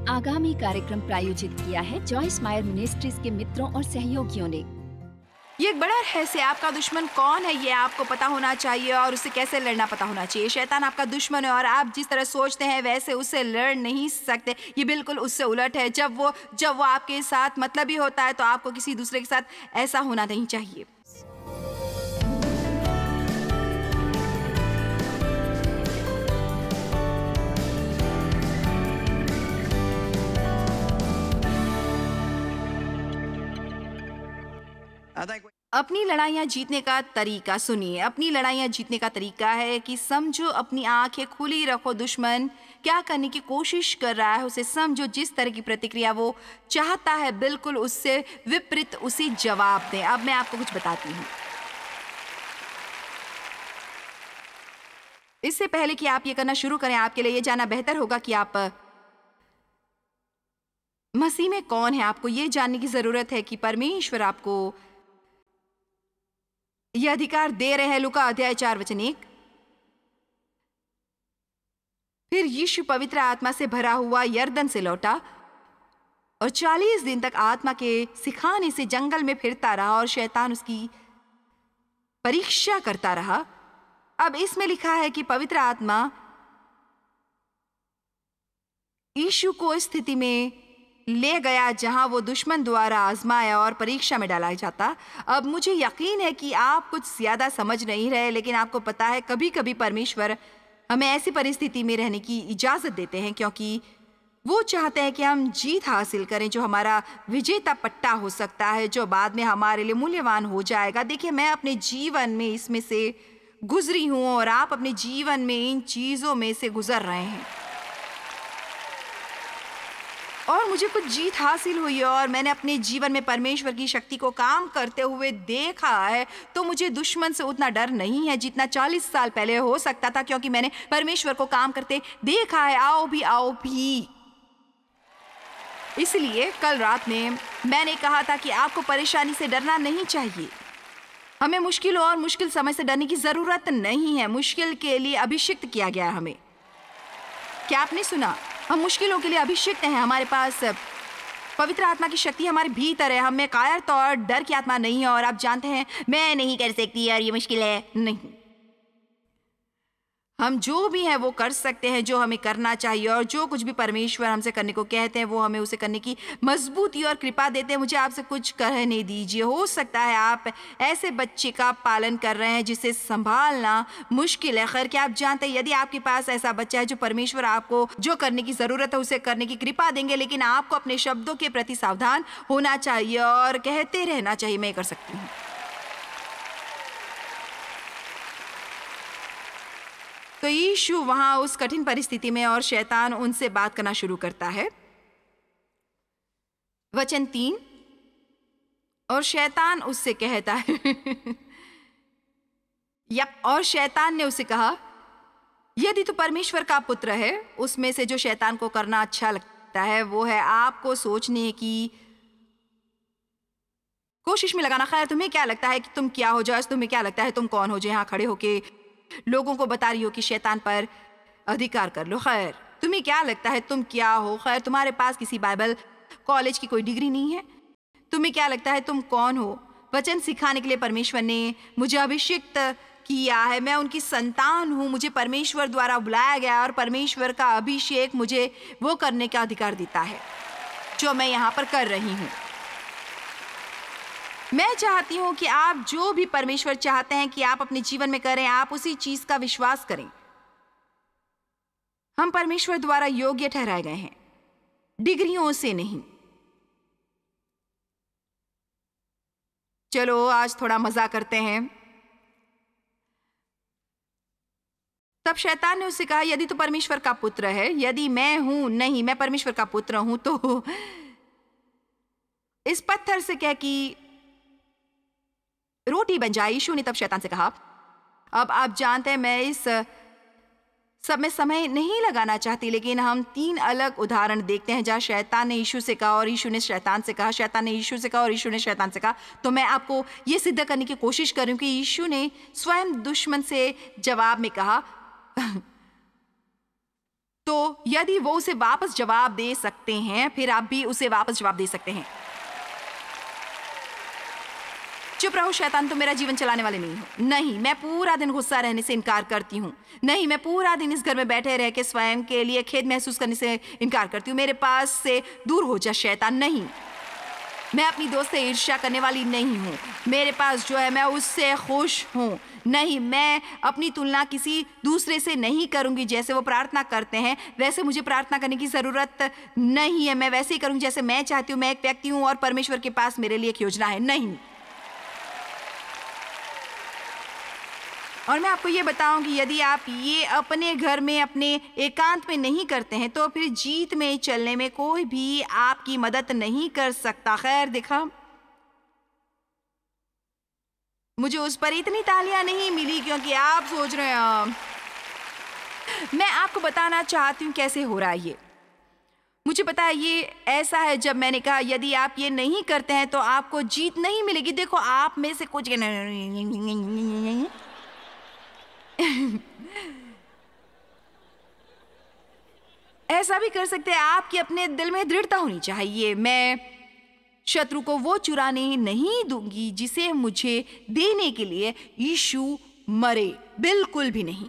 आगामी कार्यक्रम प्रायोजित किया है जॉयस मायर मिनिस्ट्रीज के मित्रों और सहयोगियों ने। ये एक बड़ा रहस्य है। आपका दुश्मन कौन है ये आपको पता होना चाहिए और उससे कैसे लड़ना पता होना चाहिए। शैतान आपका दुश्मन है और आप जिस तरह सोचते हैं वैसे उससे लड़ नहीं सकते। ये बिल्कुल उससे उलट है। जब वो आपके साथ मतलबी होता है तो आपको किसी दूसरे के साथ ऐसा होना नहीं चाहिए। अपनी लड़ाइयाँ जीतने का तरीका सुनिए। अपनी लड़ाइयाँ जीतने का तरीका है कि समझो, अपनी आंखें खुली रखो। दुश्मन क्या करने की कोशिश कर रहा है उसे समझो। जिस तरह की प्रतिक्रिया वो चाहता है बिल्कुल उससे विपरीत उसे जवाब दें। अब मैं आपको कुछ बताती हूँ। इससे पहले कि आप ये करना शुरू करें, आपके लिए ये जानना बेहतर होगा कि आप मसीह में कौन है। आपको ये जानने की जरूरत है कि परमेश्वर आपको यह अधिकार दे रहे हैं। लूका अध्याय 4:1। फिर यीशु पवित्र आत्मा से भरा हुआ यरदन से लौटा और 40 दिन तक आत्मा के सिखाने से जंगल में फिरता रहा और शैतान उसकी परीक्षा करता रहा। अब इसमें लिखा है कि पवित्र आत्मा यीशु को इस स्थिति में ले गया जहां वो दुश्मन द्वारा आजमाया और परीक्षा में डाला जाता। अब मुझे यकीन है कि आप कुछ ज्यादा समझ नहीं रहे, लेकिन आपको पता है कभी कभी परमेश्वर हमें ऐसी परिस्थिति में रहने की इजाजत देते हैं क्योंकि वो चाहते हैं कि हम जीत हासिल करें, जो हमारा विजेता पट्टा हो सकता है, जो बाद में हमारे लिए मूल्यवान हो जाएगा। देखिए, मैं अपने जीवन में इसमें से गुजरी हूं और आप अपने जीवन में इन चीजों में से गुजर रहे हैं और मुझे कुछ जीत हासिल हुई और मैंने अपने जीवन में परमेश्वर की शक्ति को काम करते हुए देखा है। तो मुझे दुश्मन से उतना डर नहीं है जितना 40 साल पहले हो सकता था, क्योंकि मैंने परमेश्वर को काम करते देखा है। आओ भी। इसलिए कल रात में मैंने कहा था कि आपको परेशानी से डरना नहीं चाहिए। हमें मुश्किलों और मुश्किल समय से डरने की जरूरत नहीं है। मुश्किल के लिए अभिषिक्त किया गया है हमें। क्या आपने सुना? हम मुश्किलों के लिए अभिषिक्त हैं। हमारे पास पवित्र आत्मा की शक्ति हमारे भीतर है। हमें कायरता और डर की आत्मा नहीं है। और आप जानते हैं, मैं नहीं कर सकती यार, ये मुश्किल है। नहीं, हम जो भी हैं वो कर सकते हैं जो हमें करना चाहिए और जो कुछ भी परमेश्वर हमसे करने को कहते हैं वो हमें उसे करने की मजबूती और कृपा देते हैं। मुझे आपसे कुछ कहने दीजिए। हो सकता है आप ऐसे बच्चे का पालन कर रहे हैं जिसे संभालना मुश्किल है। खैर, क्या आप जानते हैं, यदि आपके पास ऐसा बच्चा है जो परमेश्वर आपको जो करने की जरूरत है उसे करने की कृपा देंगे, लेकिन आपको अपने शब्दों के प्रति सावधान होना चाहिए और कहते रहना चाहिए, मैं कर सकती हूँ। तो यीशु वहां उस कठिन परिस्थिति में और शैतान उनसे बात करना शुरू करता है। वचन 3, और शैतान उससे कहता है और शैतान ने उसे कहा, यदि तू परमेश्वर का पुत्र है। उसमें से जो शैतान को करना अच्छा लगता है वो है आपको सोचने की कोशिश में लगाना। खैर, तुम्हें क्या लगता है कि तुम क्या हो जाओ? तुम्हें क्या लगता है तुम कौन हो जो यहाँ खड़े होके लोगों को बता रही हो कि शैतान पर अधिकार कर लो? खैर, तुम्हें क्या लगता है तुम क्या हो? खैर, तुम्हारे पास किसी बाइबल कॉलेज की कोई डिग्री नहीं है। तुम्हें क्या लगता है तुम कौन हो? वचन सिखाने के लिए परमेश्वर ने मुझे अभिषिक्त किया है। मैं उनकी संतान हूँ। मुझे परमेश्वर द्वारा बुलाया गया और परमेश्वर का अभिषेक मुझे वो करने का अधिकार देता है जो मैं यहाँ पर कर रही हूँ। मैं चाहती हूं कि आप जो भी परमेश्वर चाहते हैं कि आप अपने जीवन में करें, आप उसी चीज का विश्वास करें। हम परमेश्वर द्वारा योग्य ठहराए गए हैं, डिग्रियों से नहीं। चलो आज थोड़ा मजा करते हैं। तब शैतान ने उससे कहा, यदि तू परमेश्वर का पुत्र है। यदि मैं हूं, नहीं, मैं परमेश्वर का पुत्र हूं, तो इस पत्थर से कह कि रोटी बन जाए। यीशु ने तब शैतान से कहा। अब आप जानते हैं, मैं इस सब में समय नहीं लगाना चाहती, लेकिन हम 3 अलग उदाहरण देखते हैं जहां शैतान ने यीशु से कहा और यीशु ने शैतान से कहा, शैतान ने यीशु से कहा और यीशु ने शैतान से कहा। तो मैं आपको ये सिद्ध करने की कोशिश कर रही हूं कि यीशु ने स्वयं दुश्मन से जवाब में कहा तो यदि वो उसे वापस जवाब दे सकते हैं, फिर आप भी उसे वापस जवाब दे सकते हैं। चुप रहो शैतान, तुम मेरा जीवन चलाने वाले नहीं हो। नहीं, मैं पूरा दिन गुस्सा रहने से इनकार करती हूँ। नहीं, मैं पूरा दिन इस घर में बैठे रह के स्वयं के लिए खेद महसूस करने से इनकार करती हूँ। मेरे पास से दूर हो जा शैतान। नहीं, मैं अपनी दोस्त से ईर्ष्या करने वाली नहीं हूँ। मेरे पास जो है मैं उससे खुश हूँ। नहीं, मैं अपनी तुलना किसी दूसरे से नहीं करूँगी। जैसे वो प्रार्थना करते हैं वैसे मुझे प्रार्थना करने की ज़रूरत नहीं है। मैं वैसे ही करूँगी जैसे मैं चाहती हूँ। मैं एक व्यक्ति हूँ और परमेश्वर के पास मेरे लिए एक योजना है। नहीं, और मैं आपको ये बताऊंगी, यदि आप ये अपने घर में अपने एकांत में नहीं करते हैं तो फिर जीत में चलने में कोई भी आपकी मदद नहीं कर सकता। खैर देखा, मुझे उस पर इतनी तालियां नहीं मिली क्योंकि आप सोच रहे हैं। मैं आपको बताना चाहती हूँ कैसे हो रहा है ये। मुझे पता है ये ऐसा है। जब मैंने कहा यदि आप ये नहीं करते हैं तो आपको जीत नहीं मिलेगी। देखो, आप में से कुछ ऐसा भी कर सकते हैं। आपके अपने दिल में दृढ़ता होनी चाहिए। मैं शत्रु को वो चुराने नहीं दूंगी जिसे मुझे देने के लिए यीशु मरे, बिल्कुल भी नहीं।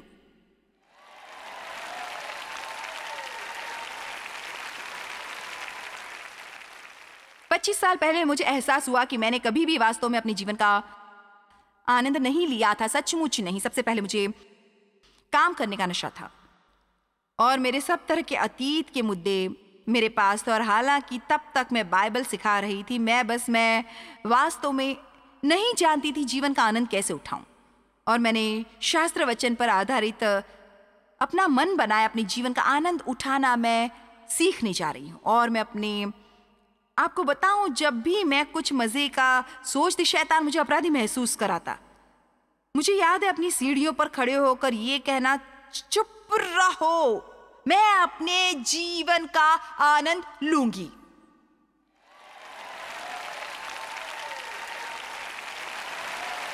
पच्चीस साल पहले मुझे एहसास हुआ कि मैंने कभी भी वास्तव में अपने जीवन का आनंद नहीं लिया था, सचमुच नहीं। सबसे पहले मुझे काम करने का नशा था और मेरे सब तरह के अतीत के मुद्दे मेरे पास थे। और हालांकि तब तक मैं बाइबल सिखा रही थी, मैं वास्तव में नहीं जानती थी जीवन का आनंद कैसे उठाऊं। और मैंने शास्त्र वचन पर आधारित अपना मन बनाया। अपने जीवन का आनंद उठाना मैं सीखने जा रही हूँ। और मैं अपने आपको बताऊं, जब भी मैं कुछ मजे का सोचती, शैतान मुझे अपराधी महसूस कराता। मुझे याद है अपनी सीढ़ियों पर खड़े होकर ये कहना, चुप रहो, मैं अपने जीवन का आनंद लूंगी।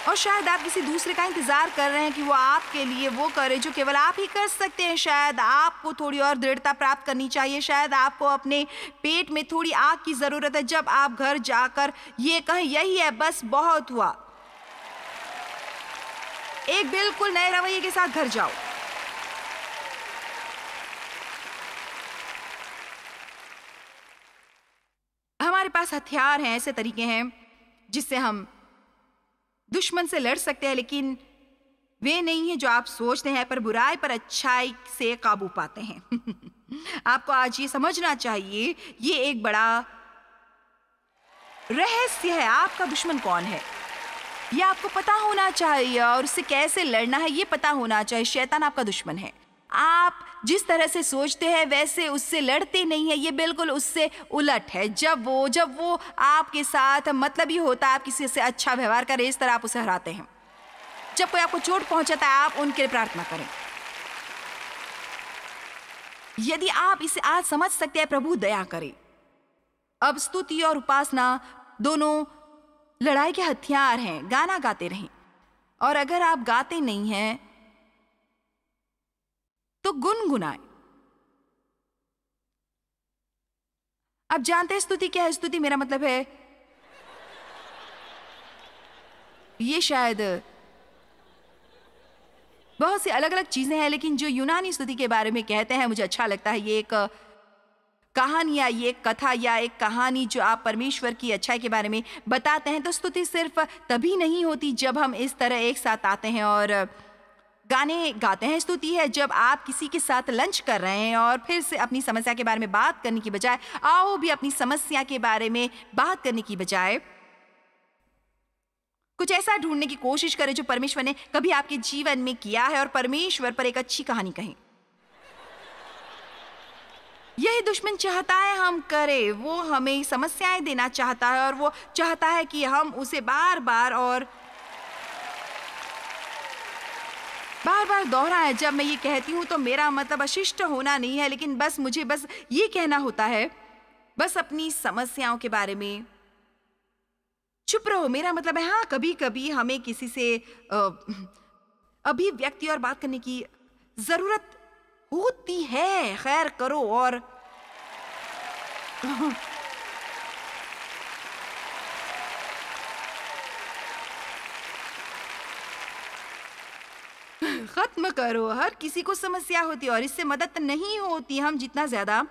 और शायद आप किसी दूसरे का इंतजार कर रहे हैं कि वो आपके लिए वो करे जो केवल आप ही कर सकते हैं। शायद आपको थोड़ी और दृढ़ता प्राप्त करनी चाहिए। शायद आपको अपने पेट में थोड़ी आग की जरूरत है। जब आप घर जाकर ये कहें, यही है, बस बहुत हुआ, एक बिल्कुल नए रवैये के साथ घर जाओ। हमारे पास हथियार हैं, ऐसे तरीके हैं जिससे हम दुश्मन से लड़ सकते हैं, लेकिन वे नहीं है जो आप सोचते हैं, पर बुराई पर अच्छाई से काबू पाते हैं। आपको आज ये समझना चाहिए, ये एक बड़ा रहस्य है। आपका दुश्मन कौन है ये आपको पता होना चाहिए और उससे कैसे लड़ना है ये पता होना चाहिए। शैतान आपका दुश्मन है। आप जिस तरह से सोचते हैं वैसे उससे लड़ते नहीं है, ये बिल्कुल उससे उलट है। जब वो आपके साथ मतलबी होता है, आप किसी से अच्छा व्यवहार करें, इस तरह आप उसे हराते हैं। जब कोई आपको चोट पहुंचाता है, आप उनके लिए प्रार्थना करें। यदि आप इसे आज समझ सकते हैं, प्रभु दया करे। अब स्तुति और उपासना दोनों लड़ाई के हथियार हैं। गाना गाते रहें, और अगर आप गाते नहीं हैं तो गुनगुनाएं। आप जानते हैं स्तुति क्या है? स्तुति मेरा मतलब है, ये शायद बहुत सी अलग अलग चीजें हैं, लेकिन जो यूनानी स्तुति के बारे में कहते हैं मुझे अच्छा लगता है। ये एक कहानी या ये एक कथा या एक कहानी जो आप परमेश्वर की अच्छाई के बारे में बताते हैं। तो स्तुति सिर्फ तभी नहीं होती जब हम इस तरह एक साथ आते हैं और गाने गाते हैं। स्तुति है जब आप किसी के साथ लंच कर रहे हैं और फिर से अपनी समस्या के बारे में बात करने की बजाय, आओ भी अपनी समस्या के बारे में बात करने की बजाय कुछ ऐसा ढूंढने की कोशिश करें जो परमेश्वर ने कभी आपके जीवन में किया है और परमेश्वर पर एक अच्छी कहानी कहें। यही दुश्मन चाहता है हम करें। वो हमें समस्याएं देना चाहता है और वो चाहता है कि हम उसे बार बार दोहराएं। जब मैं ये कहती हूँ तो मेरा मतलब अशिष्ट होना नहीं है, लेकिन मुझे ये कहना होता है, बस अपनी समस्याओं के बारे में चुप रहो। मेरा मतलब है, हाँ, कभी कभी हमें किसी से अभिव्यक्ति और बात करने की जरूरत होती है, खैर करो। और खत्म करो। हर किसी को समस्या होती है और इससे मदद नहीं होती। हम जितना ज्यादा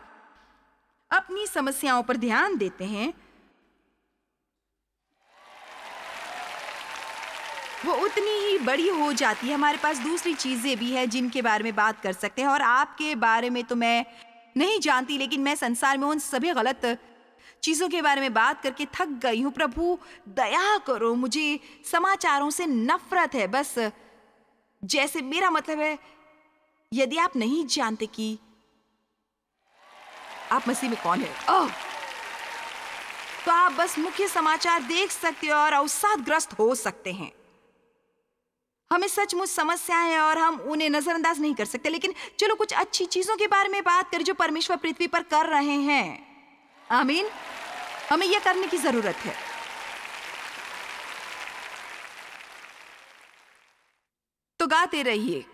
अपनी समस्याओं पर ध्यान देते हैं, वो उतनी ही बड़ी हो जाती है। हमारे पास दूसरी चीजें भी हैं जिनके बारे में बात कर सकते हैं। और आपके बारे में तो मैं नहीं जानती, लेकिन मैं संसार में उन सभी गलत चीजों के बारे में बात करके थक गई हूँ। प्रभु दया करो, मुझे समाचारों से नफरत है। बस जैसे मेरा मतलब है, यदि आप नहीं जानते कि आप मसीह में कौन है, तो आप बस मुख्य समाचार देख सकते हो और अवसादग्रस्त हो सकते हैं। हमें सचमुच समस्याएं हैं और हम उन्हें नजरअंदाज नहीं कर सकते। लेकिन चलो कुछ अच्छी चीजों के बारे में बात करें जो परमेश्वर पृथ्वी पर कर रहे हैं। आमीन। हमें यह करने की जरूरत है। तो गाते रहिए।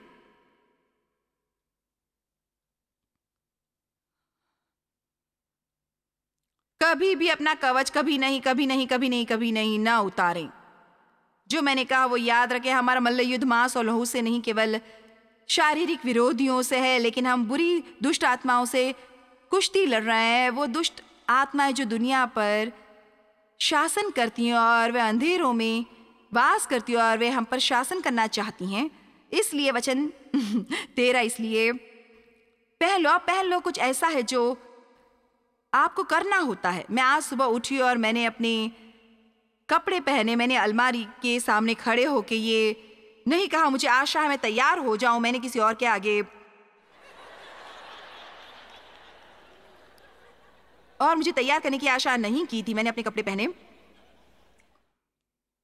कभी भी अपना कवच कभी नहीं, कभी नहीं, कभी नहीं, कभी नहीं ना उतारें। जो मैंने कहा वो याद रखें। हमारा मल्ल युद्ध मांस और लहू से नहीं, केवल शारीरिक विरोधियों से है। लेकिन हम बुरी दुष्ट आत्माओं से कुश्ती लड़ रहे हैं। वो दुष्ट आत्माएं जो दुनिया पर शासन करती हैं और वे अंधेरों में वास करती हैं और वे हम पर शासन करना चाहती हैं। इसलिए वचन 13, इसलिए पहन लो कुछ ऐसा है जो आपको करना होता है। मैं आज सुबह उठी और मैंने अपने कपड़े पहने। मैंने अलमारी के सामने खड़े होके ये नहीं कहा मुझे आशा है मैं तैयार हो जाऊं। मैंने किसी और के आगे और मुझे तैयार करने की आशा नहीं की थी। मैंने अपने कपड़े पहने।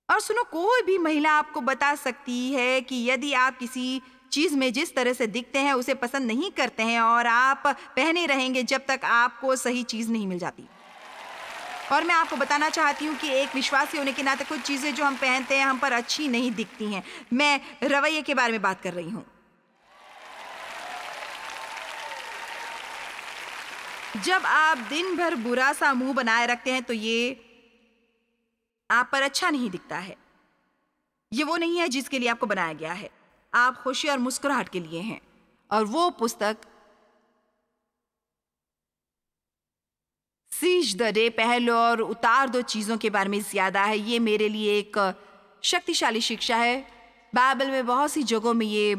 और सुनो, कोई भी महिला आपको बता सकती है कि यदि आप किसी चीज में जिस तरह से दिखते हैं उसे पसंद नहीं करते हैं और आप पहने रहेंगे जब तक आपको सही चीज नहीं मिल जाती। और मैं आपको बताना चाहती हूँ कि एक विश्वासी होने के नाते कुछ चीजें जो हम पहनते हैं हम पर अच्छी नहीं दिखती हैं। मैं रवैये के बारे में बात कर रही हूँ। जब आप दिन भर बुरा सा मुंह बनाए रखते हैं तो ये आप पर अच्छा नहीं दिखता है। ये वो नहीं है जिसके लिए आपको बनाया गया है। आप खुशी और मुस्कुराहट के लिए हैं। और वो पुस्तक सीज द डे, पहन लो और उतार दो चीजों के बारे में ज्यादा है। ये मेरे लिए एक शक्तिशाली शिक्षा है। बाइबल में बहुत सी जगहों में ये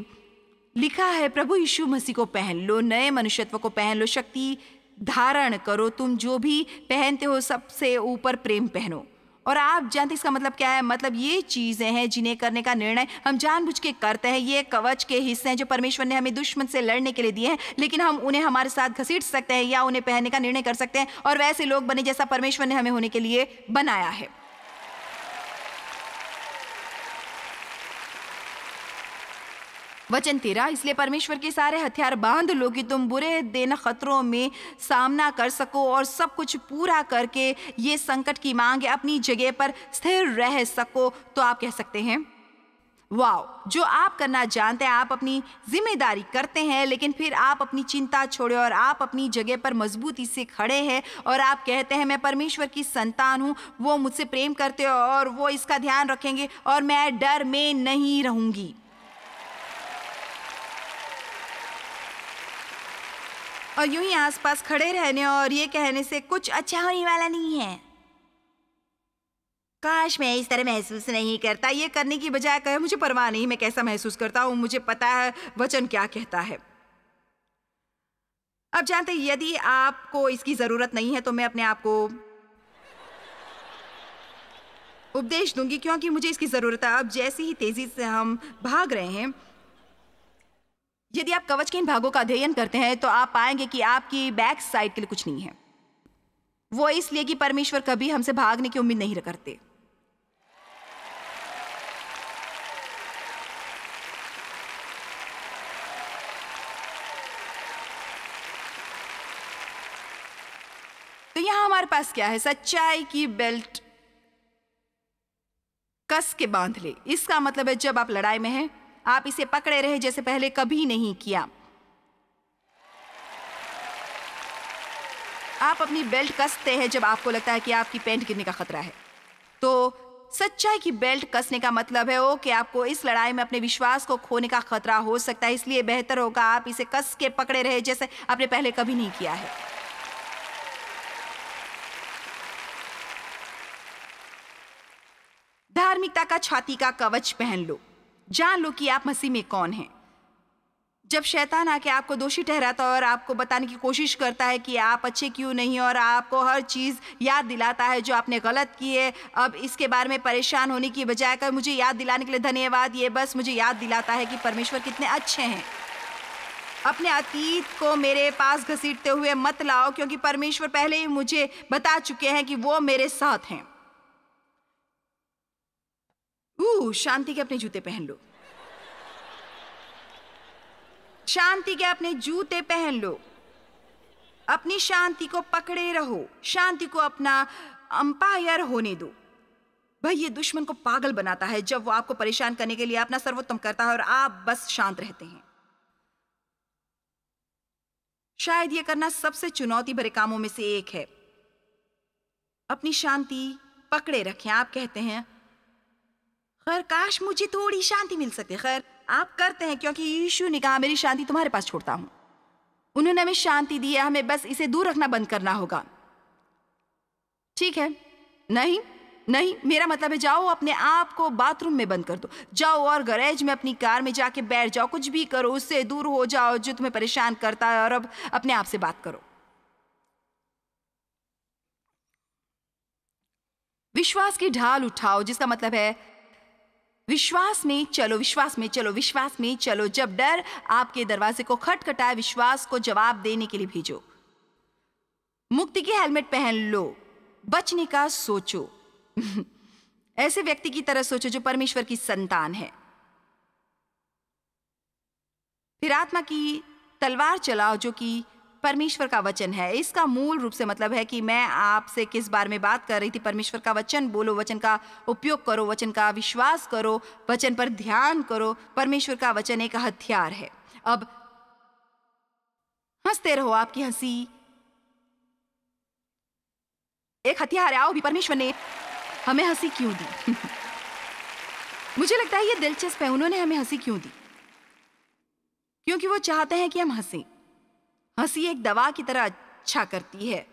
लिखा है, प्रभु यीशु मसीह को पहन लो, नए मनुष्यत्व को पहन लो, शक्ति धारण करो, तुम जो भी पहनते हो सबसे ऊपर प्रेम पहनो। और आप जानते इसका मतलब क्या है? मतलब ये चीजें हैं जिन्हें करने का निर्णय हम जानबूझ के करते हैं। ये कवच के हिस्से हैं जो परमेश्वर ने हमें दुश्मन से लड़ने के लिए दिए हैं, लेकिन हम उन्हें हमारे साथ घसीट सकते हैं या उन्हें पहनने का निर्णय कर सकते हैं और वैसे लोग बने जैसा परमेश्वर ने हमें होने के लिए बनाया है। वचन 13, इसलिए परमेश्वर के सारे हथियार बांध लो कि तुम बुरे दिन खतरों में सामना कर सको और सब कुछ पूरा करके ये संकट की मांग अपनी जगह पर स्थिर रह सको। तो आप कह सकते हैं, वाओ, जो आप करना जानते हैं आप अपनी जिम्मेदारी करते हैं, लेकिन फिर आप अपनी चिंता छोड़े और आप अपनी जगह पर मजबूती से खड़े हैं और आप कहते हैं मैं परमेश्वर की संतान हूँ, वो मुझसे प्रेम करते हैं और वो इसका ध्यान रखेंगे और मैं डर में नहीं रहूंगी। और यूं ही आसपास खड़े रहने और ये कहने से कुछ अच्छा होने वाला नहीं है। काश मैं इस तरह महसूस नहीं करता। ये करने की बजाय कहे मुझे परवाह नहीं मैं कैसा महसूस करता हूं, मुझे पता है वचन क्या कहता है। अब जानते हैं, यदि आपको इसकी जरूरत नहीं है तो मैं अपने आप को उपदेश दूंगी क्योंकि मुझे इसकी जरूरत है। अब जैसे ही तेजी से हम भाग रहे हैं, यदि आप कवच के इन भागों का अध्ययन करते हैं तो आप पाएंगे कि आपकी बैक साइड के लिए कुछ नहीं है। वो इसलिए कि परमेश्वर कभी हमसे भागने की उम्मीद नहीं करते। तो यहां हमारे पास क्या है? सच्चाई की बेल्ट कस के बांध ले। इसका मतलब है जब आप लड़ाई में हैं आप इसे पकड़े रहे जैसे पहले कभी नहीं किया। आप अपनी बेल्ट कसते हैं जब आपको लगता है कि आपकी पैंट गिरने का खतरा है। तो सच्चाई की बेल्ट कसने का मतलब है कि आपको इस लड़ाई में अपने विश्वास को खोने का खतरा हो सकता है, इसलिए बेहतर होगा आप इसे कस के पकड़े रहे जैसे आपने पहले कभी नहीं किया है। धार्मिकता का छाती का कवच पहन लो। जान लो कि आप मसीह में कौन हैं। जब शैतान आके आपको दोषी ठहराता है और आपको बताने की कोशिश करता है कि आप अच्छे क्यों नहीं, और आपको हर चीज़ याद दिलाता है जो आपने गलत की है, अब इसके बारे में परेशान होने की बजाय कर मुझे याद दिलाने के लिए धन्यवाद, ये बस मुझे याद दिलाता है कि परमेश्वर कितने अच्छे हैं। अपने अतीत को मेरे पास घसीटते हुए मत लाओ, क्योंकि परमेश्वर पहले ही मुझे बता चुके हैं कि वो मेरे साथ हैं। शांति के अपने जूते पहन लो। शांति के अपने जूते पहन लो। अपनी शांति को पकड़े रहो। शांति को अपना अंपायर होने दो। भाई, ये दुश्मन को पागल बनाता है जब वो आपको परेशान करने के लिए अपना सर्वोत्तम करता है और आप बस शांत रहते हैं। शायद ये करना सबसे चुनौती भरे कामों में से एक है। अपनी शांति पकड़े रखें। आप कहते हैं, खैर काश मुझे थोड़ी शांति मिल सके। खैर आप करते हैं क्योंकि यीशु ने कहा, मेरी शांति तुम्हारे पास छोड़ता हूं। उन्होंने हमें शांति दी है, हमें बस इसे दूर रखना बंद करना होगा। ठीक है? नहीं नहीं, मेरा मतलब है जाओ अपने आप को बाथरूम में बंद कर दो। जाओ और गैरेज में अपनी कार में जाके बैठ जाओ। कुछ भी करो, उससे दूर हो जाओ जो तुम्हें परेशान करता है, और अब अपने आप से बात करो। विश्वास की ढाल उठाओ, जिसका मतलब है विश्वास में चलो, विश्वास में चलो, विश्वास में चलो। जब डर आपके दरवाजे को खटखटाए, विश्वास को जवाब देने के लिए भेजो। मुक्ति की हेलमेट पहन लो। बचने का सोचो। ऐसे व्यक्ति की तरह सोचो जो परमेश्वर की संतान है। फिर आत्मा की तलवार चलाओ, जो कि परमेश्वर का वचन है। इसका मूल रूप से मतलब है कि मैं आपसे किस बारे में बात कर रही थी। परमेश्वर का वचन बोलो, वचन का उपयोग करो, वचन का विश्वास करो, वचन पर ध्यान करो। परमेश्वर का वचन एक हथियार है। अब हंसते रहो। आपकी हंसी एक हथियार है। आओ भी, परमेश्वर ने हमें हंसी क्यों दी? मुझे लगता है ये दिलचस्प है। उन्होंने हमें हंसी क्यों दी? क्योंकि वो चाहते हैं कि हम हंसें। हंसी एक दवा की तरह अच्छा करती है।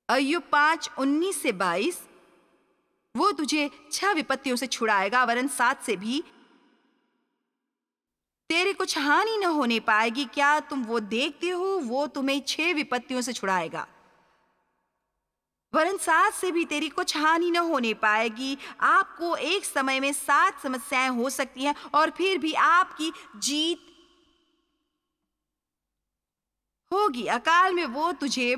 अय्यूब 5:19-22, वो तुझे 6 विपत्तियों से छुड़ाएगा, वरन 7 से भी। तेरे कुछ हानि न होने पाएगी। क्या तुम वो देखते हो? वो तुम्हें 6 विपत्तियों से छुड़ाएगा, वरन 7 से भी तेरी कुछ हानि न होने पाएगी। आपको एक समय में 7 समस्याएं हो सकती हैं, और फिर भी आपकी जीत होगी। अकाल में वो तुझे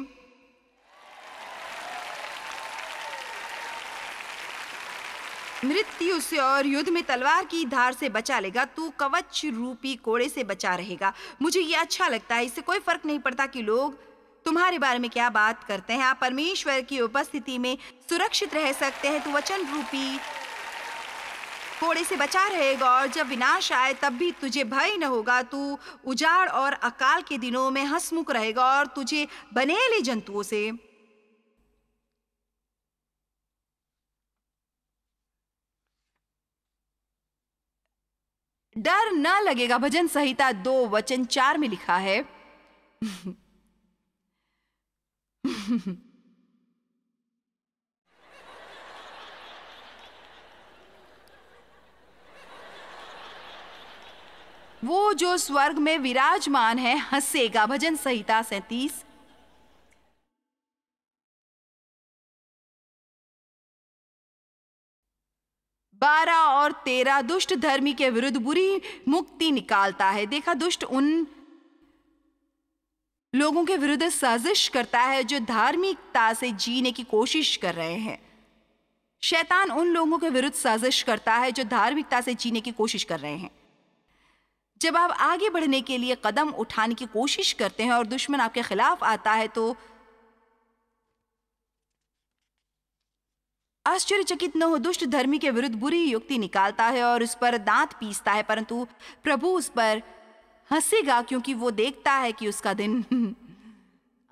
मृत्यु से और युद्ध में तलवार की धार से बचा लेगा। तू कवच रूपी कोड़े से बचा रहेगा। मुझे ये अच्छा लगता है। इससे कोई फर्क नहीं पड़ता कि लोग तुम्हारे बारे में क्या बात करते हैं। आप परमेश्वर की उपस्थिति में सुरक्षित रह सकते हैं। तू वचन रूपी कोड़े से बचा रहेगा, और जब विनाश आए तब भी तुझे भय न होगा। तू उजाड़ और अकाल के दिनों में हंसमुख रहेगा, और तुझे बनेले जंतुओं से डर न लगेगा। भजन संहिता 2:4 में लिखा है, वो जो स्वर्ग में विराजमान है हंसेगा। भजन संहिता 37। बारह और 13, दुष्ट धर्मी के विरुद्ध बुरी मुक्ति निकालता है। देखा, दुष्ट उन लोगों के विरुद्ध साजिश करता है जो धार्मिकता से जीने की कोशिश कर रहे हैं। शैतान उन लोगों के विरुद्ध साजिश करता है जो धार्मिकता से जीने की कोशिश कर रहे हैं। जब आप आगे बढ़ने के लिए कदम उठाने की कोशिश करते हैं और दुश्मन आपके खिलाफ आता है, तो आश्चर्यचकित न हो। दुष्ट धर्मी के विरुद्ध बुरी युक्ति निकालता है और उस पर दांत पीसता है, परंतु प्रभु उस पर हंसेगा, क्योंकि वो देखता है कि उसका दिन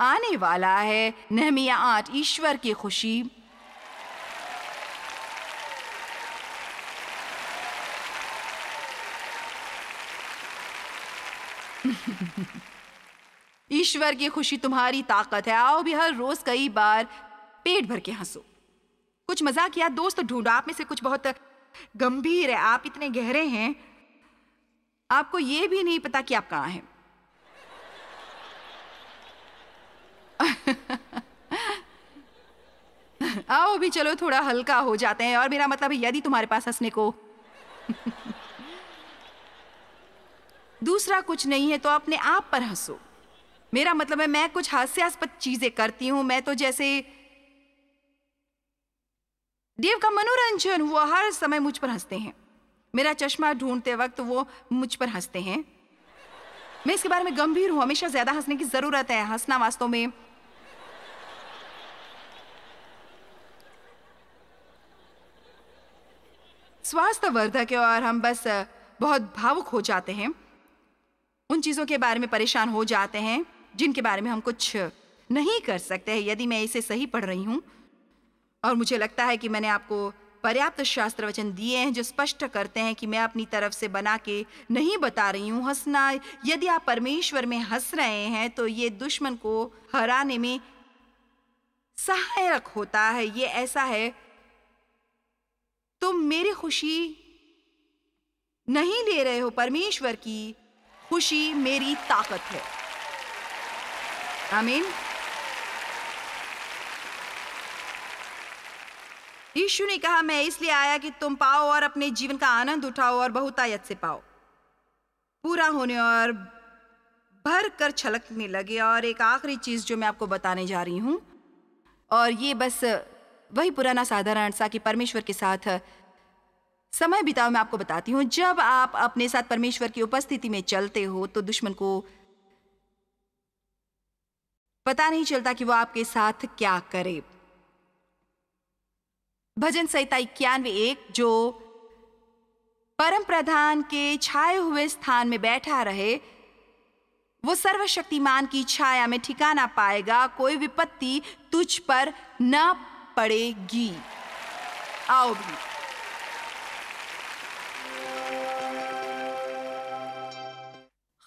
आने वाला है। नहमिया 8, ईश्वर की खुशी। ईश्वर की खुशी तुम्हारी ताकत है। आओ भी हर रोज कई बार पेट भर के हंसो। कुछ मजाकिया दोस्त ढूंढो। आप में से कुछ बहुत गंभीर है, आप इतने गहरे हैं, आपको ये भी नहीं पता कि आप कहाँ हैं। आओ भी चलो थोड़ा हल्का हो जाते हैं। और मेरा मतलब है यदि तुम्हारे पास हंसने को दूसरा कुछ नहीं है तो अपने आप पर हंसो। मेरा मतलब है मैं कुछ हास्यास्पद चीजें करती हूं। मैं तो जैसे देव का मनोरंजन हुआ, हर समय मुझ पर हंसते हैं। मेरा चश्मा ढूंढते वक्त वो मुझ पर हंसते हैं। मैं इसके बारे में गंभीर हूं। हमेशा ज्यादा हंसने की जरूरत है। हंसना वास्तव में स्वास्थ्यवर्धक है और हम बस बहुत भावुक हो जाते हैं। उन चीजों के बारे में परेशान हो जाते हैं जिनके बारे में हम कुछ नहीं कर सकते हैं। यदि मैं इसे सही पढ़ रही हूं और मुझे लगता है कि मैंने आपको पर्याप्त शास्त्र वचन दिए हैं जो स्पष्ट करते हैं कि मैं अपनी तरफ से बना के नहीं बता रही हूं। हंसना, यदि आप परमेश्वर में हंस रहे हैं तो ये दुश्मन को हराने में सहायक होता है। ये ऐसा है, तुम मेरी खुशी नहीं ले रहे हो, परमेश्वर की खुशी मेरी ताकत है। आमीन। यीशु ने कहा, मैं इसलिए आया कि तुम पाओ और अपने जीवन का आनंद उठाओ और बहुतायत से पाओ, पूरा होने और भर कर छलकने लगे। और एक आखिरी चीज जो मैं आपको बताने जा रही हूं, और ये बस वही पुराना साधारण सा कि परमेश्वर के साथ समय बिताओ, मैं आपको बताती हूँ। जब आप अपने साथ परमेश्वर की उपस्थिति में चलते हो तो दुश्मन को पता नहीं चलता कि वो आपके साथ क्या करे। भजन संहिता 91:1, जो परम प्रधान के छाए हुए स्थान में बैठा रहे वो सर्वशक्तिमान की छाया में ठिकाना पाएगा। कोई विपत्ति तुझ पर न पड़ेगी। आओ भी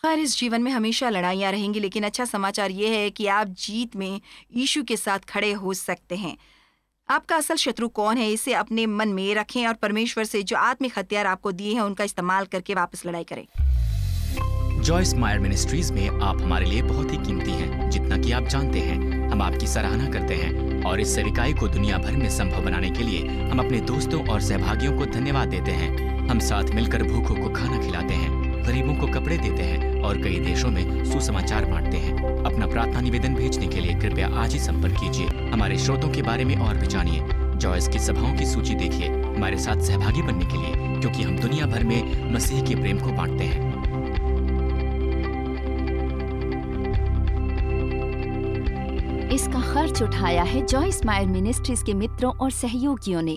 खैर, इस जीवन में हमेशा लड़ाइयाँ रहेंगी, लेकिन अच्छा समाचार यह है कि आप जीत में यीशु के साथ खड़े हो सकते हैं। आपका असल शत्रु कौन है, इसे अपने मन में रखें और परमेश्वर से जो आत्मिक हथियार आपको दिए हैं उनका इस्तेमाल करके वापस लड़ाई करें। जॉयस मायर मिनिस्ट्रीज में आप हमारे लिए बहुत ही कीमती हैं, जितना कि आप जानते हैं। हम आपकी सराहना करते हैं और इस सेविकाई को दुनिया भर में संभव बनाने के लिए हम अपने दोस्तों और सहभागियों को धन्यवाद देते हैं। हम साथ मिलकर भूखों को खाना खिलाते हैं, गरीबों को कपड़े देते हैं और कई देशों में सुसमाचार बांटते हैं। अपना प्रार्थना निवेदन भेजने के लिए कृपया आज ही संपर्क कीजिए। हमारे स्रोतों के बारे में और भी जानिए। जॉयस की सभाओं की सूची देखिए हमारे साथ सहभागी बनने के लिए, क्योंकि हम दुनिया भर में मसीह के प्रेम को बांटते हैं। इसका खर्च उठाया है जॉयस मायर मिनिस्ट्रीज के मित्रों और सहयोगियों ने।